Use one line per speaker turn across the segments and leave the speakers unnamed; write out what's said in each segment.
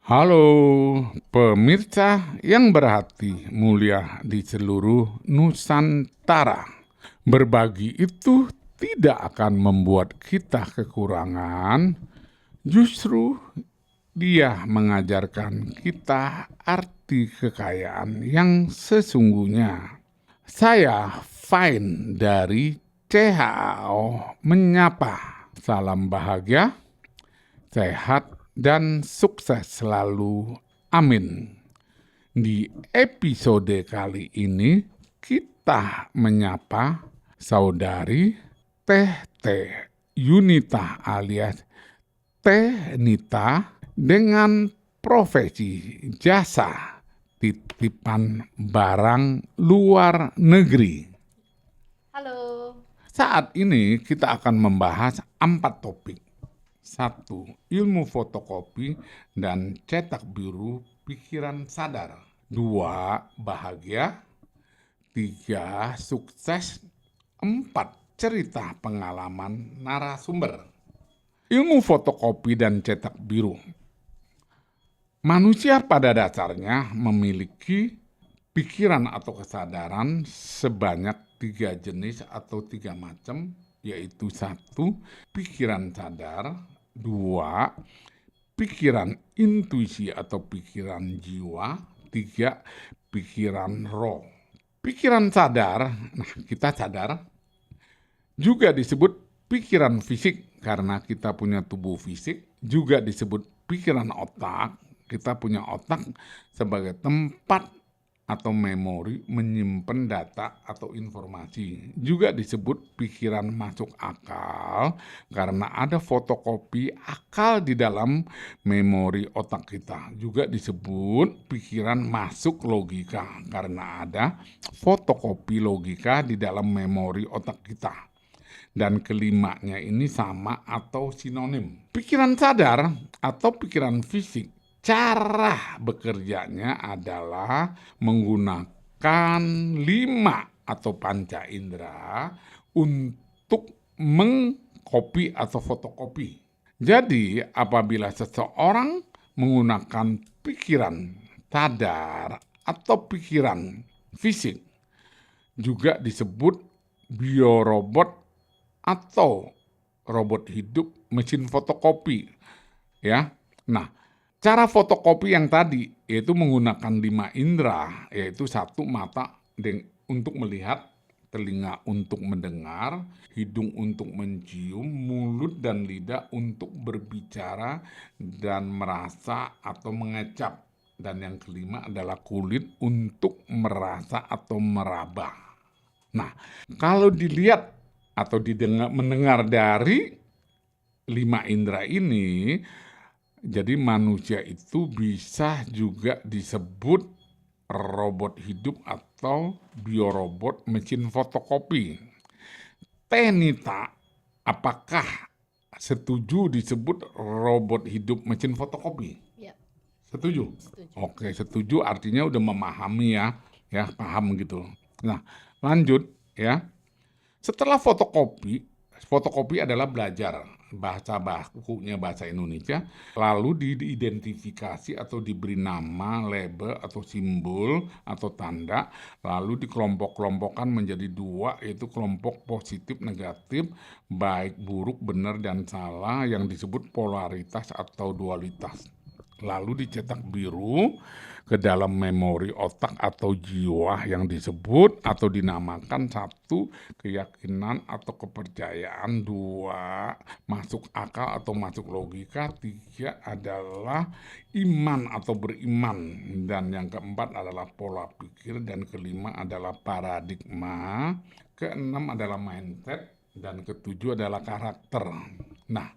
Halo pemirsa yang berhati mulia di seluruh Nusantara. Berbagi itu tidak akan membuat kita kekurangan, justru dia mengajarkan kita arti kekayaan yang sesungguhnya. Saya Fine dari CHAO menyapa. Salam bahagia, sehat, dan sukses selalu. Amin. Di episode kali ini kita menyapa saudari Teh Yunita alias Teh Nita dengan profesi jasa titipan barang luar negeri.
Halo.
Saat ini kita akan membahas 4 topik. 1. Ilmu fotokopi dan cetak biru pikiran sadar. 2. Bahagia. 3. Sukses. 4. Cerita pengalaman narasumber. Ilmu fotokopi dan cetak biru. Manusia pada dasarnya memiliki pikiran atau kesadaran sebanyak 3 jenis atau 3 macam, yaitu 1. Pikiran sadar, 2. Pikiran intuisi atau pikiran jiwa, 3. Pikiran roh. Pikiran sadar, nah kita sadar, juga disebut pikiran fisik karena kita punya tubuh fisik, juga disebut pikiran otak, kita punya otak sebagai tempat atau memori menyimpan data atau informasi. Juga disebut pikiran masuk akal karena ada fotokopi akal di dalam memori otak kita. Juga disebut pikiran masuk logika karena ada fotokopi logika di dalam memori otak kita. Dan kelimanya ini sama atau sinonim. Pikiran sadar atau pikiran fisik, cara bekerjanya adalah menggunakan 5 atau panca indera untuk mengkopi atau fotokopi. Jadi apabila seseorang menggunakan pikiran sadar atau pikiran fisik, juga disebut biorobot atau robot hidup mesin fotokopi, ya. Nah, cara fotokopi yang tadi yaitu menggunakan 5 indera, yaitu 1 mata untuk melihat, telinga untuk mendengar, hidung untuk mencium, mulut dan lidah untuk berbicara dan merasa atau mengecap. Dan yang kelima adalah kulit untuk merasa atau meraba. Nah, kalau dilihat atau mendengar dari 5 indera ini, jadi manusia itu bisa juga disebut robot hidup atau biorobot mesin fotokopi. Teh Nita, apakah setuju disebut robot hidup mesin fotokopi?
Ya,
Setuju?
setuju.
Oke, setuju artinya udah memahami ya, paham gitu. Nah, lanjut ya. Setelah fotokopi adalah belajar bahasa bakunya bahasa Indonesia, lalu diidentifikasi atau diberi nama, label atau simbol atau tanda, lalu dikelompok-kelompokkan menjadi 2, yaitu kelompok positif, negatif, baik, buruk, benar, dan salah yang disebut polaritas atau dualitas. Lalu dicetak biru ke dalam memori otak atau jiwa yang disebut atau dinamakan 1. Keyakinan atau kepercayaan, 2. Masuk akal atau masuk logika, 3. Adalah iman atau beriman, dan yang keempat adalah pola pikir, dan kelima adalah paradigma, keenam adalah mindset, dan ketujuh adalah karakter. Nah,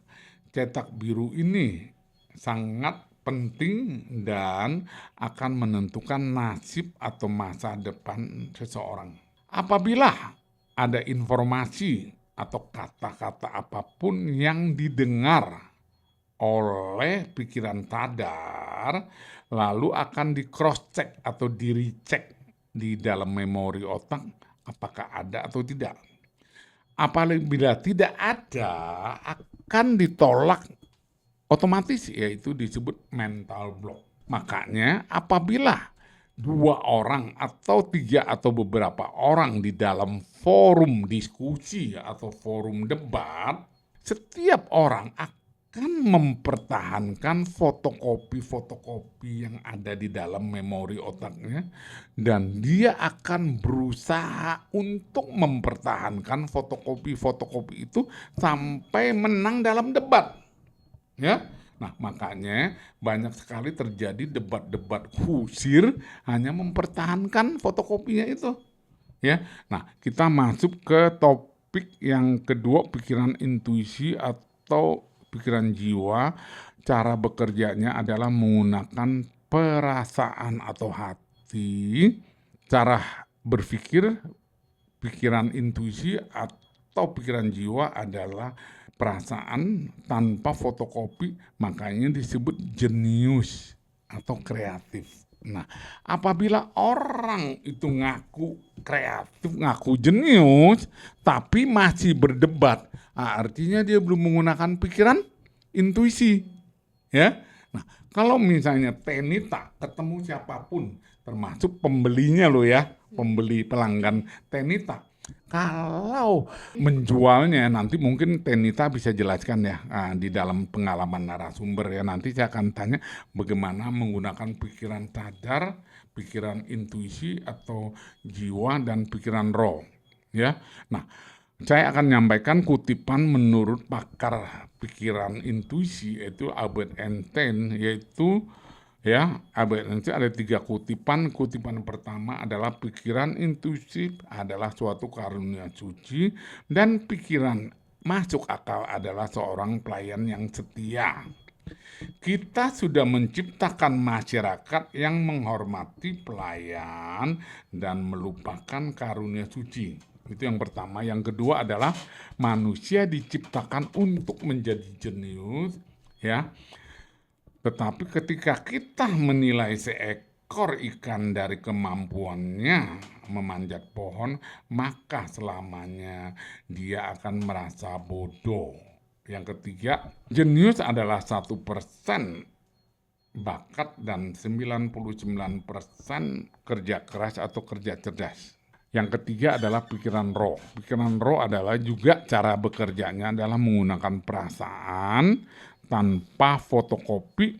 cetak biru ini sangat penting dan akan menentukan nasib atau masa depan seseorang. Apabila ada informasi atau kata-kata apapun yang didengar oleh pikiran sadar, lalu akan di cross check atau di recheck di dalam memori otak apakah ada atau tidak. Apabila tidak ada, akan ditolak otomatis yaitu disebut mental block. Makanya apabila 2 orang atau 3 atau beberapa orang di dalam forum diskusi atau forum debat, setiap orang akan mempertahankan fotokopi-fotokopi yang ada di dalam memori otaknya, dan dia akan berusaha untuk mempertahankan fotokopi-fotokopi itu sampai menang dalam debat. Ya, nah makanya banyak sekali terjadi debat-debat kusir hanya mempertahankan fotokopinya itu. Ya, nah kita masuk ke topik yang kedua, pikiran intuisi atau pikiran jiwa. Cara bekerjanya adalah menggunakan perasaan atau hati. Cara berpikir, pikiran intuisi atau pikiran jiwa adalah perasaan tanpa fotokopi, makanya disebut jenius atau kreatif. Nah, apabila orang itu ngaku kreatif, ngaku jenius, tapi masih berdebat, artinya dia belum menggunakan pikiran intuisi. Ya, nah kalau misalnya Tenita ketemu siapapun, termasuk pembelinya loh ya, pembeli pelanggan Tenita, kalau menjualnya nanti mungkin Tenita bisa jelaskan ya di dalam pengalaman narasumber ya. Nanti saya akan tanya bagaimana menggunakan pikiran sadar, pikiran intuisi atau jiwa dan pikiran roh ya. Nah, saya akan menyampaikan kutipan menurut pakar pikiran intuisi yaitu Albert Einstein, yaitu ya, Albert Einstein ada 3 kutipan. Kutipan pertama adalah pikiran intuisif adalah suatu karunia suci, dan pikiran masuk akal adalah seorang pelayan yang setia. Kita sudah menciptakan masyarakat yang menghormati pelayan dan melupakan karunia suci. Itu yang pertama. Yang kedua adalah manusia diciptakan untuk menjadi jenius, ya. Tetapi ketika kita menilai seekor ikan dari kemampuannya memanjat pohon, maka selamanya dia akan merasa bodoh. Yang ketiga, jenius adalah 1% bakat dan 99% kerja keras atau kerja cerdas. Yang ketiga adalah pikiran roh. Pikiran roh adalah juga cara bekerjanya adalah menggunakan perasaan tanpa fotokopi.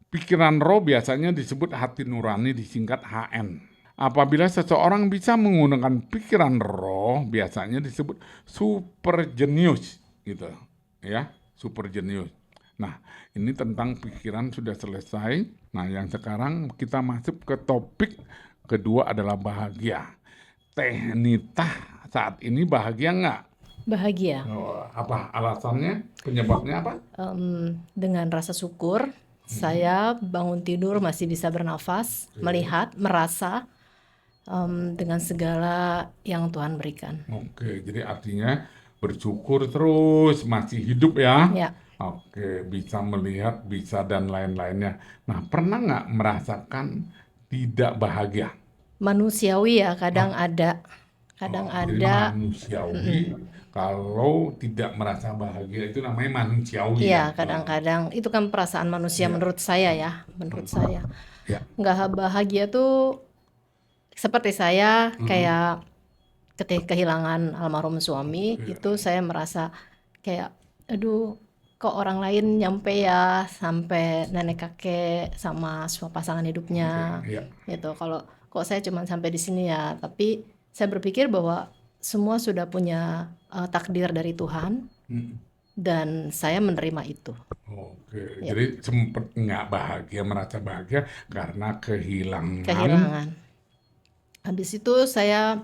Pikiran roh biasanya disebut hati nurani, disingkat HN. Apabila seseorang bisa menggunakan pikiran roh, biasanya disebut super jenius, gitu ya, super jenius. Nah, ini tentang pikiran sudah selesai. Nah, yang sekarang kita masuk ke topik kedua adalah bahagia. Tenita saat ini bahagia nggak?
Bahagia.
Apa alasannya? Penyebabnya apa?
Dengan rasa syukur, saya bangun tidur masih bisa bernafas, melihat, merasa dengan segala yang Tuhan berikan.
Oke, jadi artinya bersyukur terus, masih hidup ya?
Ya,
Oke, bisa melihat, bisa dan lain-lainnya. Nah, pernah nggak merasakan tidak bahagia?
manusiawi ya, kadang ada.
Jadi manusiawi, kalau tidak merasa bahagia itu namanya manusiawi
Iya,
ya?
kadang-kadang itu kan perasaan manusia
Iya.
menurut saya ya, menurut saya.
Ya.
Nggak bahagia tuh seperti saya, kayak ketika kehilangan almarhum suami, itu saya merasa kayak, aduh, kok orang lain nyampe ya sampai nenek kakek sama semua pasangan hidupnya,
Iya.
gitu. Kalau kok saya cuma sampai di sini ya, tapi saya berpikir bahwa semua sudah punya takdir dari Tuhan, dan saya menerima itu.
Oke,
Ya.
jadi sempat nggak bahagia, merasa bahagia karena kehilangan.
Kehilangan. Habis itu saya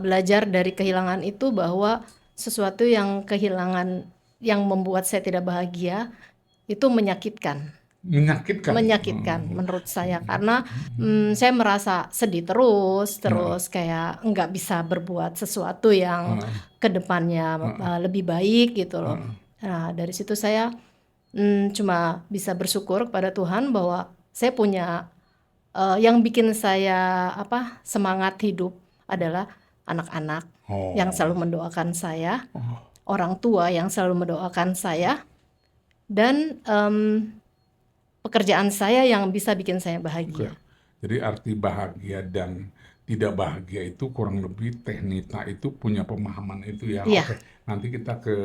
belajar dari kehilangan itu bahwa sesuatu yang kehilangan yang membuat saya tidak bahagia itu menyakitkan
Menyakitkan.
menurut saya, karena saya merasa sedih terus kayak nggak bisa berbuat sesuatu yang kedepannya lebih baik gitu loh. Nah, dari situ saya cuma bisa bersyukur kepada Tuhan bahwa saya punya yang bikin saya semangat hidup adalah anak-anak yang selalu mendoakan saya, orang tua yang selalu mendoakan saya, dan pekerjaan saya yang bisa bikin saya
Oke.
bahagia.
Jadi arti bahagia dan tidak bahagia itu kurang lebih Teh Nita itu punya pemahaman itu ya.
Iya,
Oke, nanti kita ke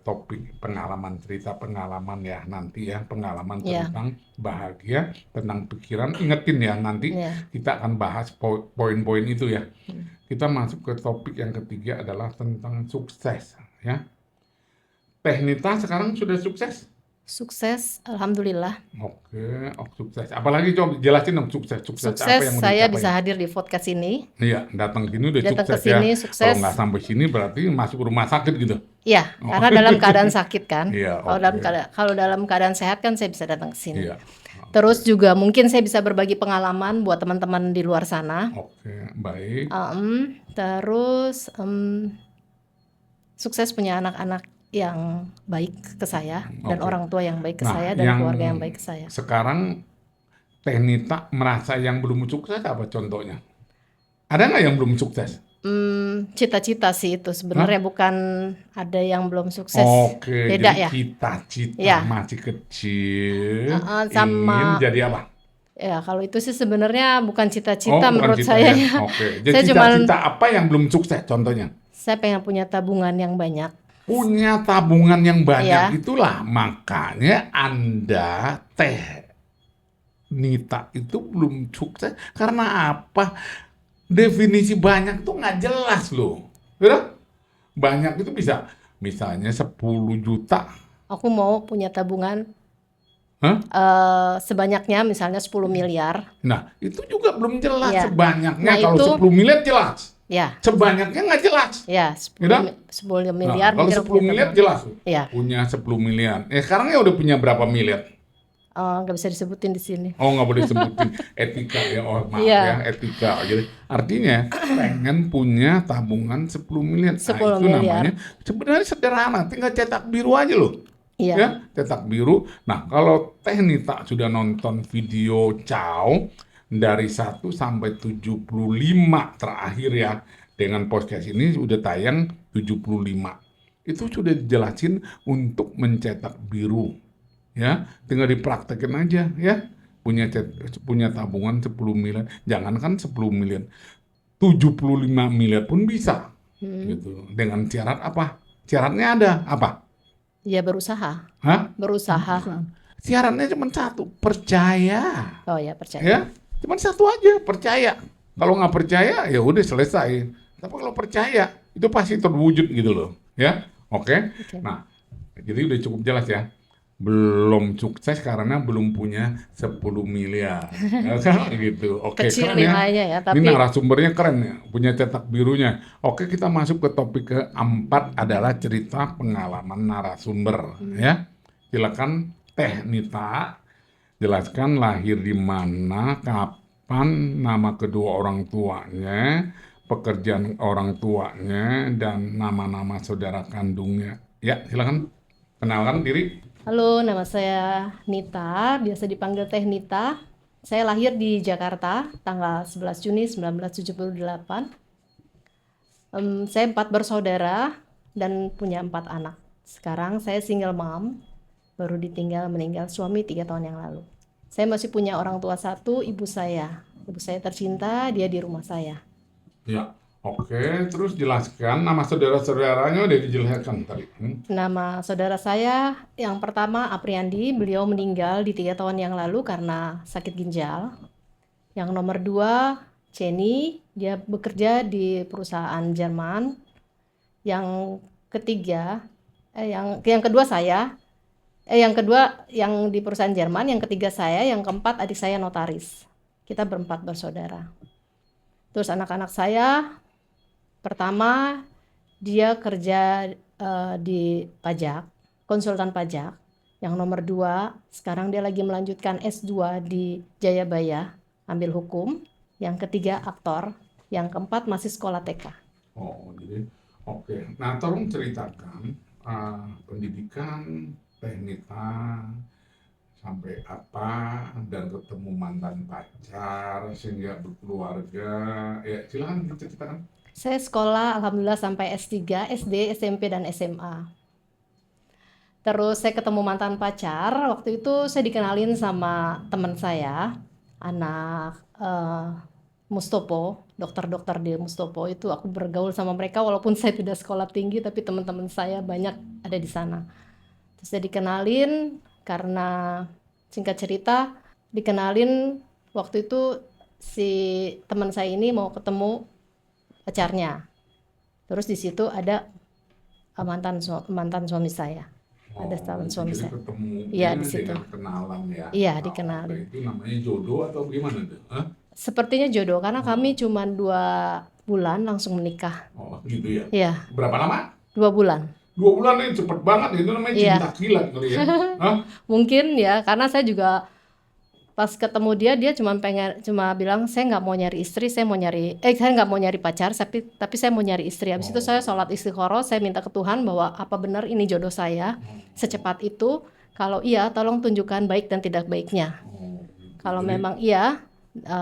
topik pengalaman, cerita pengalaman ya nanti ya, pengalaman
iya,
tentang bahagia, tentang pikiran. Ingetin ya nanti
iya.
kita akan bahas poin-poin itu ya.
Hmm.
Kita masuk ke topik yang ketiga adalah tentang sukses ya. Teh Nita sekarang sudah sukses?
Sukses, alhamdulillah.
Oke, oh, sukses. Apalagi coba jelasin dong sukses. Sukses apa
Sukses,
yang udah
saya
dicapai?
bisa hadir di podcast ini.
Iya, datang sini udah
Datang ke
sukses ya.
sini,
Kalau nggak
sukses.
sampai sini berarti masuk rumah sakit gitu.
Ya,
Oh,
karena dalam keadaan sakit kan.
iya,
Kalau
oke.
dalam keadaan sehat kan saya bisa datang ke sini.
Iya,
Terus
oke.
juga mungkin saya bisa berbagi pengalaman buat teman-teman di luar sana.
Oke, baik.
Terus sukses punya anak-anak yang baik ke saya dan
Oke.
orang tua yang baik ke
Nah,
saya dan
yang
keluarga yang baik ke saya.
sekarang Teh Nita merasa yang belum sukses apa contohnya? Ada nggak yang belum sukses?
Cita-cita sih itu
Hah?
sebenarnya bukan ada yang belum sukses.
Oke,
Beda
jadi
ya.
cita-cita
Ya,
masih kecil ingin
sama
jadi apa?
ya kalau itu sih sebenarnya bukan
Oh,
cita-cita
bukan
menurut
cita
saya
ya.
ya.
Oke, jadi
Saya cuman
cita-cita apa yang belum sukses contohnya?
saya pengen punya tabungan yang banyak.
Punya tabungan yang banyak
Ya,
itulah makanya Anda Teh Nita itu belum sukses karena apa? Definisi banyak tuh nggak jelas loh. Ya? Banyak itu bisa misalnya 10 juta.
aku mau punya tabungan
Hah?
sebanyaknya misalnya 10 miliar.
Nah, itu juga belum jelas
Ya.
sebanyaknya.
Nah,
Kalau
itu
10 miliar jelas.
ya,
Sebanyaknya nggak jelas.
ya
Ya?
10
Nah,
miliar
kalau
mungkin aku
10
punya
miliar
tabungan.
jelas.
Ya,
Punya 10 miliar. Sekarang ya udah punya berapa miliar?
nggak bisa disebutin di sini.
Oh, nggak boleh sebutin etika ya. Oh, maaf ya,
Iya,
etika. Jadi artinya pengen punya tabungan 10 miliar. Nah,
10
itu namanya
miliar.
sebenarnya sederhana, tinggal cetak biru aja loh.
Iya.
Ya, cetak biru. Nah, kalau Teh Nita sudah nonton video Chow dari 1 sampai 75 terakhir ya, dengan podcast ini udah tayang 75. Itu sudah dijelasin untuk mencetak biru. Ya, tinggal dipraktekin aja ya. Punya tabungan 10 miliar, jangankan 10 miliar, 75 miliar pun bisa. Gitu. Dengan syarat apa? Syaratnya ada apa?
Ya berusaha.
Hah?
Berusaha.
Syaratnya cuma satu, percaya.
Oh ya, percaya.
Ya, cuma satu aja, percaya. Kalau nggak percaya, ya udah selesai. Tapi kalau percaya, itu pasti terwujud gitu loh. Ya, oke.
Oke.
Nah, jadi udah cukup jelas ya. Belum sukses karena belum punya 10 miliar. Ya kan? Gitu. Oke,
Kecil
keren ya.
nilainya ya,
Ini
tapi
narasumbernya keren ya, punya cetak birunya. Oke, kita masuk ke topik keempat adalah cerita pengalaman narasumber. Ya, silakan Teh Nita, jelaskan lahir di mana, kapan, nama kedua orang tuanya, pekerjaan orang tuanya, dan nama-nama saudara kandungnya. Ya, silakan kenalkan diri.
halo, nama saya Nita, biasa dipanggil Teh Nita. Saya lahir di Jakarta tanggal 11 Juni 1978. Saya 4 bersaudara dan punya 4 anak. Sekarang saya single mom, baru ditinggal meninggal suami 3 tahun yang lalu. Saya masih punya orang tua satu, ibu saya. Ibu saya tercinta, dia di rumah saya.
Ya, oke. Terus jelaskan nama saudara-saudaranya udah dijelaskan tadi.
Nama saudara saya yang pertama Apriandi, beliau meninggal di 3 tahun yang lalu karena sakit ginjal. Yang nomor 2 Jenny, dia bekerja di perusahaan Jerman. Yang ketiga, yang kedua saya, yang kedua yang di perusahaan Jerman, yang ketiga saya, yang keempat adik saya notaris. Kita berempat bersaudara. Terus anak-anak saya, pertama dia kerja di pajak, konsultan pajak. Yang nomor 2, sekarang dia lagi melanjutkan S2 di Jayabaya, ambil hukum. Yang ketiga aktor. Yang keempat masih sekolah TK.
Oh, jadi oke. Nah, tolong ceritakan pendidikan Teh Nita sampai apa dan ketemu mantan pacar sehingga berkeluarga. Ya, silakan diceritakan.
Saya sekolah alhamdulillah sampai S3, SD, SMP, dan SMA. Terus saya ketemu mantan pacar, waktu itu saya dikenalin sama teman saya, anak Mustopo, dokter-dokter di Mustopo itu aku bergaul sama mereka walaupun saya tidak sekolah tinggi tapi teman-teman saya banyak ada di sana. Terus saya dikenalin karena singkat cerita dikenalin waktu itu si teman saya ini mau ketemu pacarnya. Terus di situ ada mantan suami saya. Ada calon suami
jadi
saya.
ketemunya
Iya, di situ.
dengan kenalan ya.
Iya,
Oke,
dikenalin.
itu namanya jodoh atau gimana tuh? Hah?
Sepertinya jodoh karena kami cuma 2 bulan langsung menikah.
Oh, gitu ya.
Iya,
Berapa lama?
2 bulan.
2 bulan ini cepet banget, itu namanya
Iya,
cinta kilat kali ya. Hah?
mungkin ya karena saya juga pas ketemu dia cuma bilang saya nggak mau nyari istri, saya nggak mau nyari pacar, tapi saya mau nyari istri. Habis itu saya sholat istiqoroh, saya minta ke Tuhan bahwa apa benar ini jodoh saya secepat itu. Kalau iya, tolong tunjukkan baik dan tidak baiknya.
Oh, gitu.
Kalau
Jadi,
memang iya,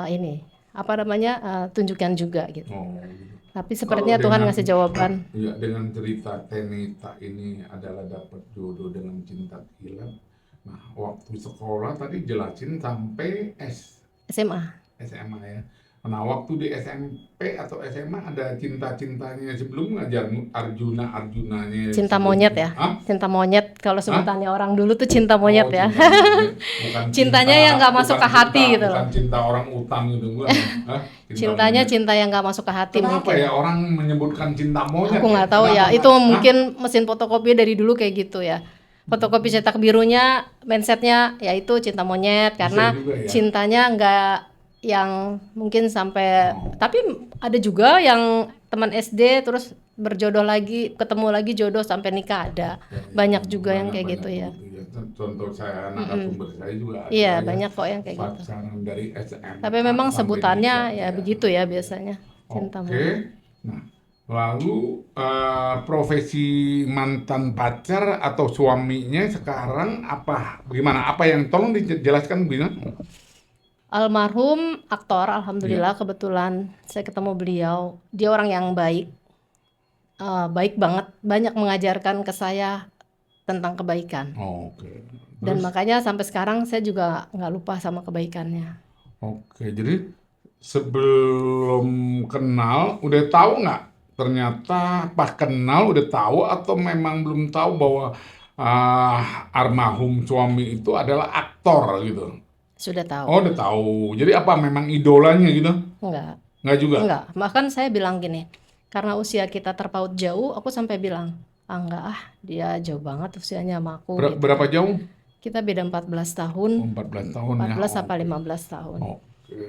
ini apa namanya tunjukkan juga gitu.
gitu.
Tapi
Kalau
sepertinya Tuhan
dengan
ngasih jawaban.
ya dengan cerita Tenita ini adalah dapat jodoh dengan cinta kilat. Nah, waktu sekolah tadi jelasin sampai
SMA.
SMA ya. Nah, waktu di SMP atau SMA ada cinta-cintanya sebelum ngajar Arjunanya
Cinta
sebelum.
monyet ya.
Hah?
Cinta monyet kalau
Hah?
sebutannya orang dulu tuh cinta monyet
Oh,
ya.
cinta monyet. Bukan
Cintanya
cinta,
yang nggak masuk
bukan
ke hati
cinta,
gitu loh.
bukan cinta orang utang gitu bukan. Hah? Cinta
Cintanya
monyet.
cinta yang nggak masuk ke hati
Kenapa
mungkin.
ya orang menyebutkan cinta monyet
Aku
ya?
nggak tahu
Kenapa
ya.
nggak?
Itu
Hah?
mungkin mesin fotokopi dari dulu kayak gitu ya. Fotokopi cetak birunya, mindsetnya yaitu cinta monyet
Bisa
karena
juga ya.
cintanya nggak yang mungkin sampai.
Oh.
Tapi ada juga yang teman SD terus berjodoh lagi, ketemu lagi jodoh sampai nikah ada.
Ya,
Banyak juga yang kayak
banyak
gitu ya.
begitu ya. Contoh saya narasumber saya juga ada
Iya,
ya.
banyak kok yang kayak gitu.
Pacaran dari SMA
Tapi memang
sampai
sebutannya
nikah
ya
ya.
begitu ya biasanya. Cinta
Oke.
monyet.
Nah, lalu profesi mantan pacar atau suaminya sekarang apa? Bagaimana? Apa yang tolong dijelaskan Bina?
Almarhum aktor,
Iya.
alhamdulillah kebetulan saya ketemu beliau. Dia orang yang baik, baik banget, banyak mengajarkan ke saya tentang kebaikan.
Oke.
Dan
Terus,
makanya sampai sekarang saya juga nggak lupa sama kebaikannya.
oke. Jadi sebelum kenal udah tahu nggak? Ternyata pas kenal udah tahu atau memang belum tahu bahwa almarhum suami itu adalah aktor gitu?
Sudah tahu.
Oh, udah tahu. Jadi apa memang idolanya gitu?
Enggak,
Nggak juga?
enggak. Bahkan saya bilang gini, karena usia kita terpaut jauh, aku sampai bilang, enggak dia jauh banget usianya sama aku gitu.
Berapa jauh?
Kita beda 14 tahun,
14 tahun ya.
14 sampai
Oke.
15 tahun.
Oke.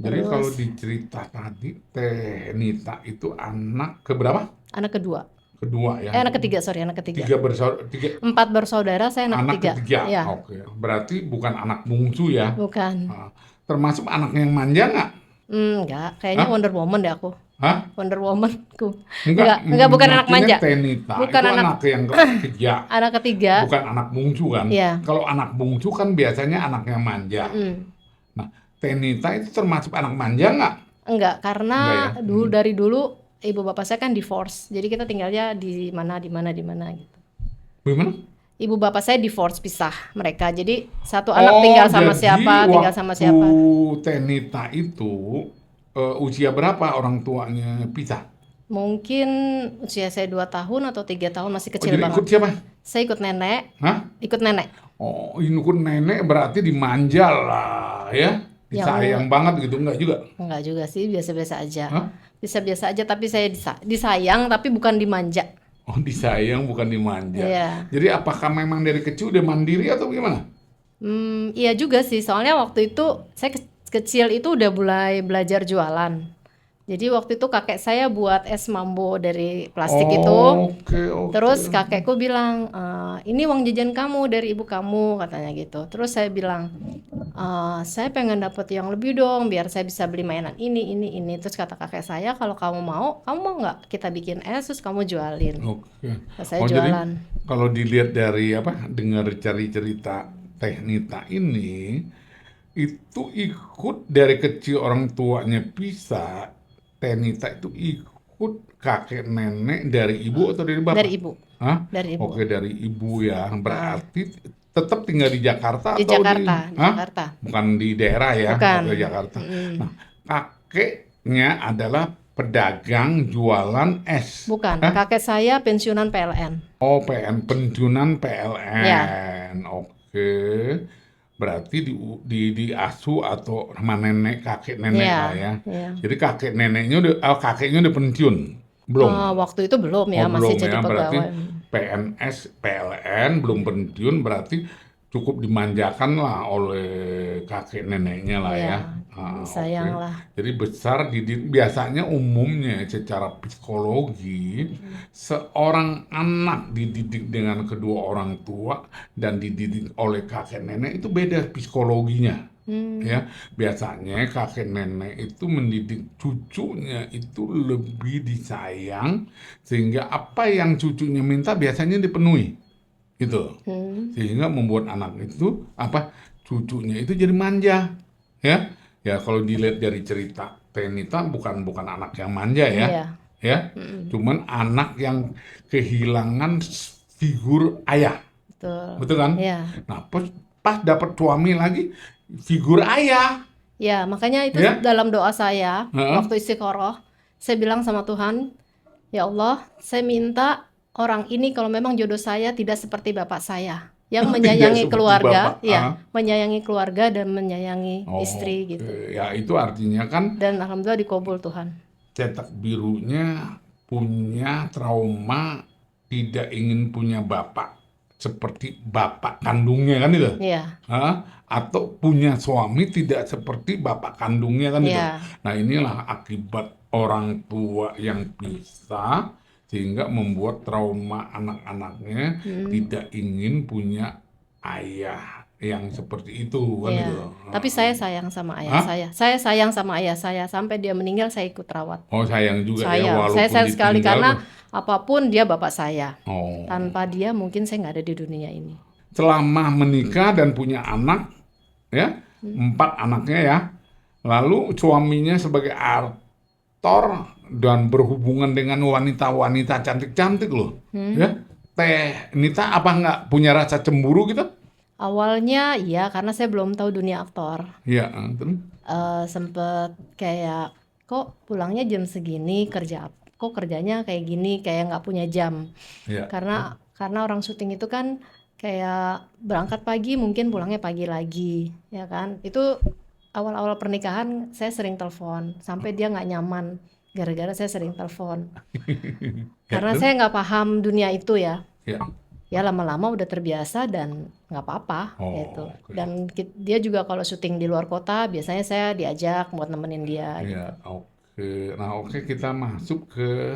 Jadi kalau
Terus
dicerita tadi Teh Nita itu anak keberapa?
anak kedua.
Kedua ya.
Anak ketiga, sorry, anak ketiga. 4 bersaudara, saya anak
anak
ketiga.
ketiga.
Ya,
Oke. Berarti bukan anak bungsu ya.
bukan.
Ah, termasuk anak yang manja nggak?
Enggak, kayaknya
Hah?
Wonder Woman deh aku.
Hah?
Wonder Woman-ku.
Enggak,
Enggak, bukan anak
maksudnya
manja.
Teh Nita
Bukan
itu
anak
anak yang ketiga,
anak ketiga.
bukan anak bungsu kan?
Iya.
Kalau anak bungsu kan biasanya anak yang manja.
Mm.
Nah, Teh Nita itu termasuk anak manja nggak?
Enggak, karena
Enggak ya?
dari dulu ibu bapak saya kan divorce. Jadi kita tinggalnya di mana gitu.
Gimana?
Ibu bapak saya divorce, pisah mereka. Jadi satu anak tinggal sama
jadi
siapa, tinggal sama
waktu
siapa.
Teh Nita itu usia berapa orang tuanya pisah?
Mungkin usia saya 2 tahun atau 3 tahun, masih
Oh,
kecil
jadi ikut
banget.
siapa?
Saya ikut nenek,
Hah?
ikut nenek.
Oh, ikut nenek berarti dimanja lah ya? Disayang banget gitu, enggak juga?
Enggak juga sih, biasa-biasa aja.
Hah?
Biasa-biasa aja, tapi saya disayang tapi bukan dimanja.
Oh, disayang bukan dimanja.
Iya.
Jadi apakah memang dari kecil udah mandiri atau gimana?
Iya juga sih, soalnya waktu itu saya kecil itu udah mulai belajar jualan. Jadi waktu itu kakek saya buat es mambo dari plastik itu.
Oke, oke.
Terus kakekku bilang, ini uang jajan kamu dari ibu kamu, katanya gitu. Terus saya bilang, saya pengen dapat yang lebih dong, biar saya bisa beli mainan ini. Terus kata kakek saya, kalau kamu mau nggak kita bikin es, terus kamu jualin.
Oke.
Terus saya
Jadi
jualan.
kalau dilihat dari dengar cerita Teh Nita ini, itu ikut dari kecil orang tuanya pisah. Teh Nita itu ikut ikut kakek nenek dari ibu atau dari
Dari
bapak?
ibu,
Hah?
dari ibu.
Oke, dari ibu ya.
Ah,
Berarti tetap tinggal di Jakarta
di
atau
Jakarta, di
hah?
Jakarta.
Bukan di daerah ya.
Bukan.
Oke, Jakarta.
Mm.
Nah, kakeknya adalah pedagang jualan es.
Bukan,
Hah?
kakek saya pensiunan PLN.
Oh, pensiunan
Ya,
PLN. Oke. Berarti diasuh atau sama nenek, kakek nenek lah
ya,
ya.
ya.
Jadi kakeknya udah pensiun. Belum.
Waktu itu belum
Oh,
ya, masih
belum
jadi
ya. Berarti
pegawai.
PNS, PLN belum pensiun, berarti cukup dimanjakan lah oleh kakek neneknya lah ya.
Ya,
Oke.
sayang lah.
Jadi biasanya umumnya secara psikologi seorang anak dididik dengan kedua orang tua dan dididik oleh kakek nenek itu beda psikologinya. Ya, biasanya kakek nenek itu mendidik cucunya itu lebih disayang sehingga apa yang cucunya minta biasanya dipenuhi gitu. Sehingga membuat anak itu cucunya itu jadi manja. Ya. Ya kalau dilihat dari cerita Tenita bukan anak yang manja ya.
Iya,
Ya. Cuman anak yang kehilangan figur ayah.
betul.
Betul kan?
Ya,
Nah, pas dapat suami lagi figur ayah.
ya, makanya itu
Ya.
dalam doa saya
Heeh.
waktu istiqoroh, saya bilang sama Tuhan, ya Allah, saya minta orang ini kalau memang jodoh saya tidak seperti bapak saya, yang
Tidak
menyayangi
seperti
keluarga,
bapak.
ya, menyayangi keluarga dan menyayangi istri
Oke.
gitu.
Ya itu artinya kan
Dan alhamdulillah dikabul Tuhan.
cetak birunya punya trauma tidak ingin punya bapak seperti bapak kandungnya kan itu.
Iya,
Hah? Atau punya suami tidak seperti bapak kandungnya kan itu.
iya,
Nah inilah akibat orang tua yang pisah sehingga membuat trauma anak-anaknya tidak ingin punya ayah yang seperti itu kan
iya.
itu.
Tapi saya sayang sama ayah
Hah?
saya. Saya sayang sama ayah saya sampai dia meninggal saya ikut rawat.
Oh sayang juga ya
Saya
walaupun
sayang sekali
ditinggal.
karena apapun dia bapak saya.
Oh.
Tanpa dia mungkin saya nggak ada di dunia ini.
Selama menikah dan punya anak ya 4 anaknya ya, lalu suaminya sebagai aktor dan berhubungan dengan wanita-wanita cantik-cantik loh ya. Teh Nita apa nggak punya rasa cemburu gitu?
Awalnya iya karena saya belum tahu dunia aktor.
Iya, terus?
Sempet kayak kok pulangnya jam segini kok kerjanya kayak gini kayak nggak punya jam.
Iya.
Karena orang syuting itu kan kayak berangkat pagi mungkin pulangnya pagi lagi, ya kan? Itu awal-awal pernikahan saya sering telepon sampai dia nggak nyaman gara-gara saya sering telepon. Karena saya nggak paham dunia itu ya.
Ya.
Ya lama-lama udah terbiasa dan nggak apa-apa
Oh,
gitu.
oke.
Dan dia juga kalau syuting di luar kota biasanya saya diajak buat nemenin dia.
Iya, oke. Nah, oke kita masuk ke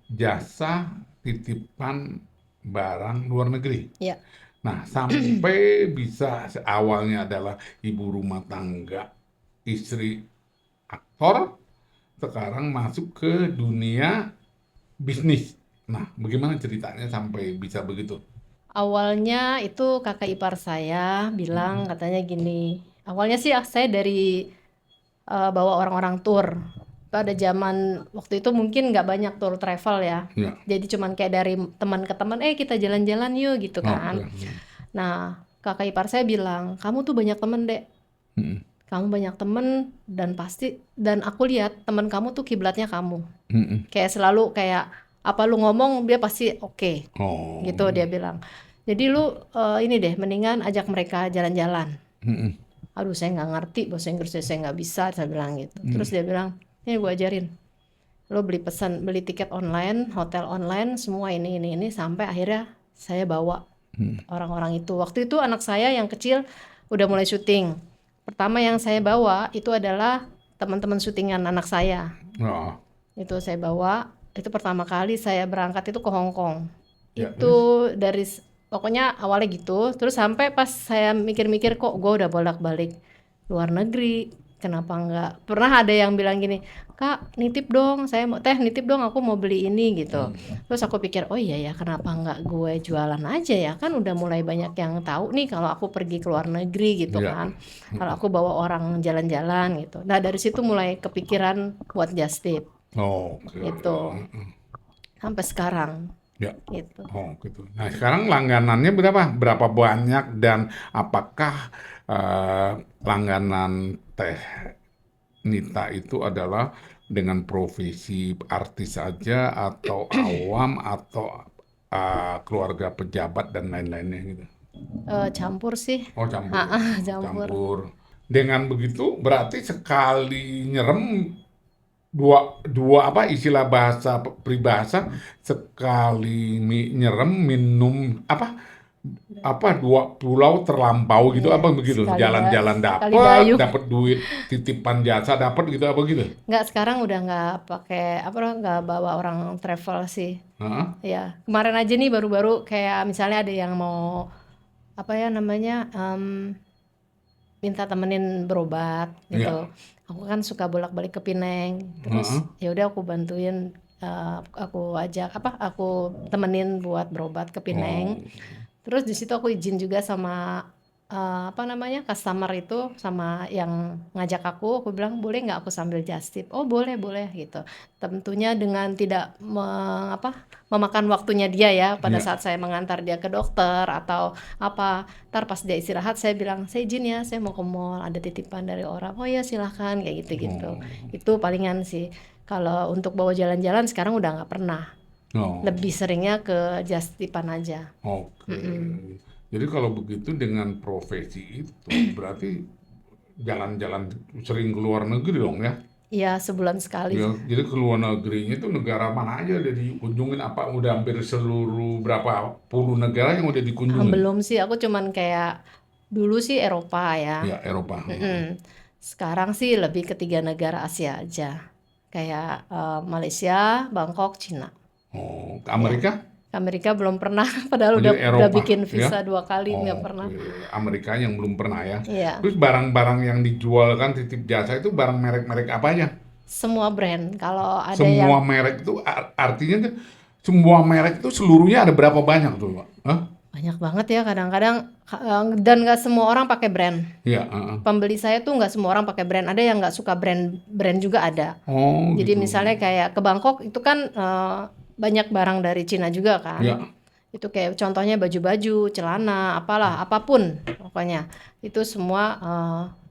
jasa titipan barang luar negeri.
Ya,
Nah, sampai bisa awalnya adalah ibu rumah tangga, istri aktor, sekarang masuk ke dunia bisnis. Nah, bagaimana ceritanya sampai bisa begitu?
awalnya itu kakak ipar saya bilang katanya gini. Awalnya sih saya dari bawa orang-orang tour. Pada zaman waktu itu mungkin nggak banyak tour travel ya.
Ya,
Jadi cuman kayak dari teman ke teman, kita jalan-jalan yuk gitu kan.
oke.
Nah, kakak ipar saya bilang, kamu tuh banyak temen dek.
Mm,
Kamu banyak temen dan aku lihat teman kamu tuh kiblatnya kamu.
mm,
Kayak selalu kayak apa lu ngomong dia pasti oke.
Oh.
Gitu dia bilang. Jadi lu ini deh mendingan ajak mereka jalan-jalan.
Mm,
Aduh saya nggak ngerti bahasa Inggrisnya saya nggak bisa, saya bilang gitu. Terus dia bilang, ini gue ajarin. Lo beli tiket online, hotel online, semua ini sampai akhirnya saya bawa orang-orang itu. Waktu itu anak saya yang kecil udah mulai syuting. Pertama yang saya bawa itu adalah teman-teman syutingan anak saya.
Oh.
Itu saya bawa. Itu pertama kali saya berangkat itu ke Hong Kong.
Ya,
Itu pokoknya awalnya gitu. Terus sampai pas saya mikir-mikir kok gue udah bolak-balik luar negeri. Kenapa enggak? Pernah ada yang bilang gini, Kak nitip dong, nitip dong aku mau beli ini gitu. Terus aku pikir, oh iya ya kenapa enggak gue jualan aja ya, kan udah mulai banyak yang tahu nih kalau aku pergi ke luar negeri gitu
Iya.
kan. Kalau aku bawa orang jalan-jalan gitu. Nah dari situ mulai kepikiran buat just tip.
Oh, oke, oke.
gitu. Sampai sekarang
Ya.
gitu.
Oh, gitu. Nah, sekarang langganannya berapa? Berapa banyak dan apakah eh, langganan Teh Nita itu adalah dengan profesi artis saja atau awam atau keluarga pejabat dan lain-lainnya gitu?
Campur sih.
Oh, campur.
Ha, campur.
Campur. Dengan begitu berarti sekali nyerem dua dua apa istilah bahasa peribahasa sekali nyerem minum dua pulau terlampau gitu
Iya,
apa begitu jalan-jalan
sekali
dapat
dayung.
dapat duit titipan jasa dapat gitu apa gitu.
Nggak, sekarang udah nggak pakai apa, nggak bawa orang travel sih.
Heeh.
Ya, kemarin aja nih baru-baru kayak misalnya ada yang mau apa ya namanya, minta temenin berobat
Iya.
gitu. Aku kan suka bolak-balik ke Pineng,
Heeh.
terus ya udah aku bantuin, aku ajak apa, aku temenin buat berobat ke Pineng.
Oh.
Terus di situ aku izin juga sama apa namanya, customer itu, sama yang ngajak aku bilang boleh nggak aku sambil just tip? Oh boleh boleh gitu. Tentunya dengan tidak memakan waktunya dia ya pada
Iya.
saat saya mengantar dia ke dokter atau apa. Ntar pas dia istirahat saya bilang saya izin ya, saya mau ke mall ada titipan dari orang. Oh ya silahkan kayak gitu-gitu.
Oh.
Itu palingan sih. Kalau untuk bawa jalan-jalan sekarang udah nggak pernah.
Oh.
Lebih seringnya ke just tipan aja.
Oke.
Mm-mm.
Jadi kalau begitu dengan profesi itu berarti jalan-jalan sering ke luar negeri dong ya?
Iya, sebulan sekali.
Ya, jadi ke luar negerinya itu negara mana aja udah dikunjungin apa udah hampir seluruh berapa puluh negara yang udah dikunjungin?
Belum sih, aku cuman kayak dulu sih Eropa ya.
Ya, Eropa.
Mm-mm. Sekarang sih lebih ke 3 negara Asia aja. Kayak Malaysia, Bangkok, Cina.
Oh, ke
Ya,
Amerika?
ke Amerika belum pernah. Padahal
Oh,
udah
jadi
udah
Eropa
bikin
ya?
visa 2 kali nggak
Oh,
pernah.
oke. Amerika yang belum pernah ya.
Iya,
Terus barang-barang yang dijual kan titip jasa itu barang merek-merek apa aja?
semua brand. Kalau ada yang
Semua merek itu artinya tuh semua merek itu seluruhnya ada berapa banyak tuh, Pak? Hah?
banyak banget ya kadang-kadang, dan nggak semua orang pakai brand.
Iya, heeh.
Pembeli saya tuh nggak semua orang pakai brand. Ada yang nggak suka brand juga ada.
Oh,
Jadi
gitu.
misalnya kayak ke Bangkok itu kan banyak barang dari Cina juga kan.
Ya.
Itu kayak contohnya baju-baju, celana, apalah, apapun pokoknya. Itu semua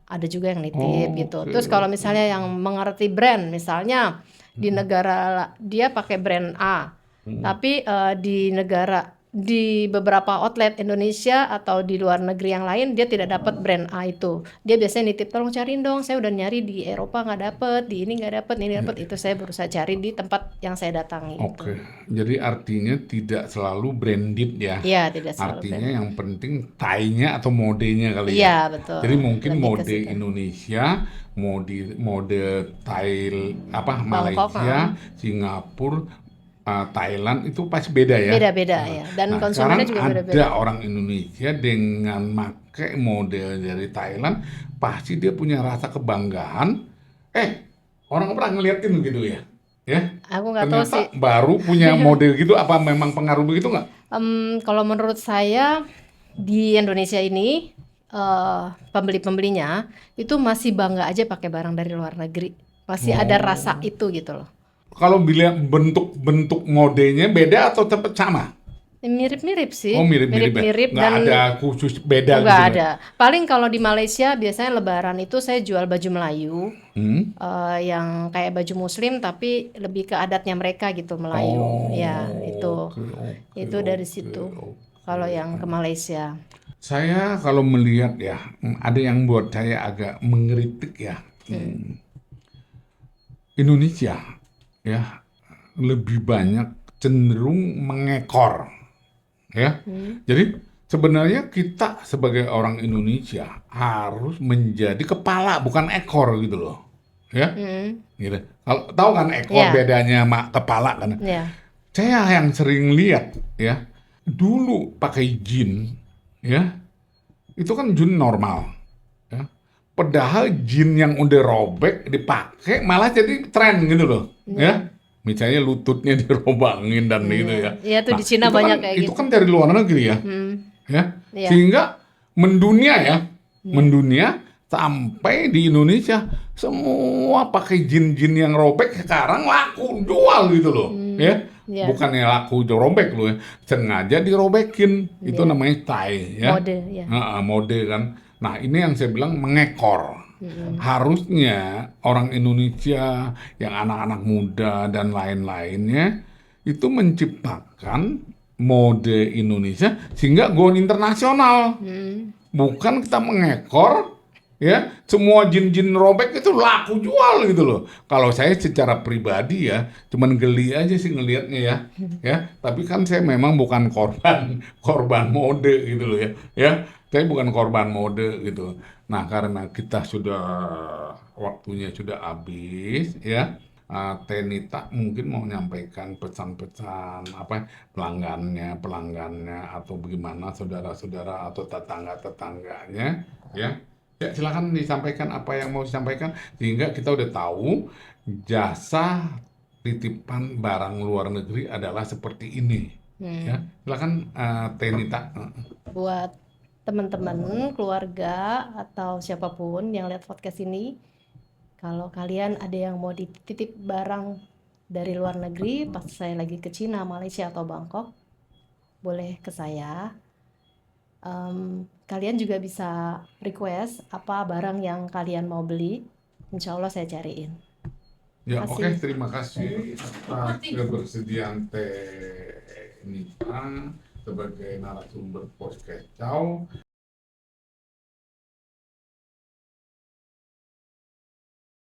ada juga yang nitip
Oh,
gitu.
oke,
Terus kalau
oke.
misalnya yang mengerti brand, misalnya di negara dia pakai brand A, tapi di beberapa outlet Indonesia atau di luar negeri yang lain dia tidak dapat brand A itu. Dia biasanya nitip tolong cariin dong, saya udah nyari di Eropa nggak dapet, di ini nggak dapet, ini dapet. Itu saya berusaha cari di tempat yang saya datangi itu.
Oke, jadi artinya tidak selalu branded ya.
Iya, tidak selalu
Artinya
brand.
yang penting tie-nya atau modenya kali ya.
Iya, betul.
Jadi mungkin
Lebih ke
mode
situ.
Indonesia, mode
Bangkok,
Malaysia, Singapura, Thailand itu pasti beda ya.
beda-beda ya. Dan
Nah, sekarang
konsumennya juga
ada
beda-beda.
orang Indonesia dengan pakai model dari Thailand, pasti dia punya rasa kebanggaan. Orang pernah ngeliatin gitu ya. Ya,
Aku nggak tahu sih.
ternyata baru punya model gitu, apa memang pengaruh begitu nggak?
Kalau menurut saya di Indonesia ini pembeli-pembelinya itu masih bangga aja pakai barang dari luar negeri. Masih ada rasa
Oh.
itu gitu loh.
Kalau bilang bentuk-bentuk modelnya beda atau tetap sama?
Mirip-mirip sih,
Oh, mirip-mirip ya?
mirip-mirip
Nggak
dan
ada khusus beda
nggak
gitu nggak?
ada. Paling kalau di Malaysia biasanya Lebaran itu saya jual baju Melayu,
Hmm?
yang kayak baju Muslim tapi lebih ke adatnya mereka gitu Melayu. Ya itu,
Oke, oke,
itu dari
oke,
situ.
oke.
Kalau yang ke Malaysia,
Saya kalau melihat ya, ada yang buat saya agak mengkritik ya. Indonesia ya lebih banyak cenderung mengekor ya. Jadi sebenarnya kita sebagai orang Indonesia harus menjadi kepala bukan ekor gitu loh. Ya, gitu. Kalau tahu kan ekor
ya,
bedanya sama kepala kan.
ya,
Saya yang sering lihat ya, dulu pakai jin ya, itu kan jin normal ya. Padahal jin yang udah robek dipakai malah jadi tren gitu loh ya. Misalnya lututnya dirobangin dan gitu ya.
Iya tuh
Nah,
di Cina
itu
banyak
kan
kayak
itu
gitu.
kan dari luar negeri ya. Ya.
Iya.
Sehingga mendunia ya. Mendunia sampai di Indonesia semua pakai jin-jin yang robek sekarang laku jual gitu loh, ya.
Iya,
Bukannya laku robek loh ya, sengaja dirobekin. Itu
iya.
namanya Thai ya.
Mode, ya.
Mode kan. Nah, ini yang saya bilang mengekor. Harusnya orang Indonesia yang anak-anak muda dan lain-lainnya itu menciptakan mode Indonesia sehingga go internasional. Bukan kita mengekor ya, semua jin-jin robek itu laku jual gitu loh. Kalau saya secara pribadi ya, cuman geli aja sih ngelihatnya ya. Ya, tapi kan saya memang bukan korban mode gitu loh ya. Ya, saya bukan korban mode gitu. Nah, karena kita sudah waktunya sudah habis ya. Tenita mungkin mau menyampaikan pesan-pesan apa pelanggannya atau bagaimana saudara-saudara atau tetangga-tetangganya ya. Ya, silakan disampaikan apa yang mau disampaikan sehingga kita udah tahu jasa titipan barang luar negeri adalah seperti ini. Ya, silakan Tenita.
Buat teman-teman, keluarga, atau siapapun yang lihat podcast ini, kalau kalian ada yang mau dititip barang dari luar negeri, pas saya lagi ke Cina, Malaysia, atau Bangkok, boleh ke saya. Kalian juga bisa request apa barang yang kalian mau beli. Insya Allah saya cariin.
Ya,
Terima
oke,
kasih.
terima kasih atas kebersediaan Tenita sebagai narasumber podcast Kacau.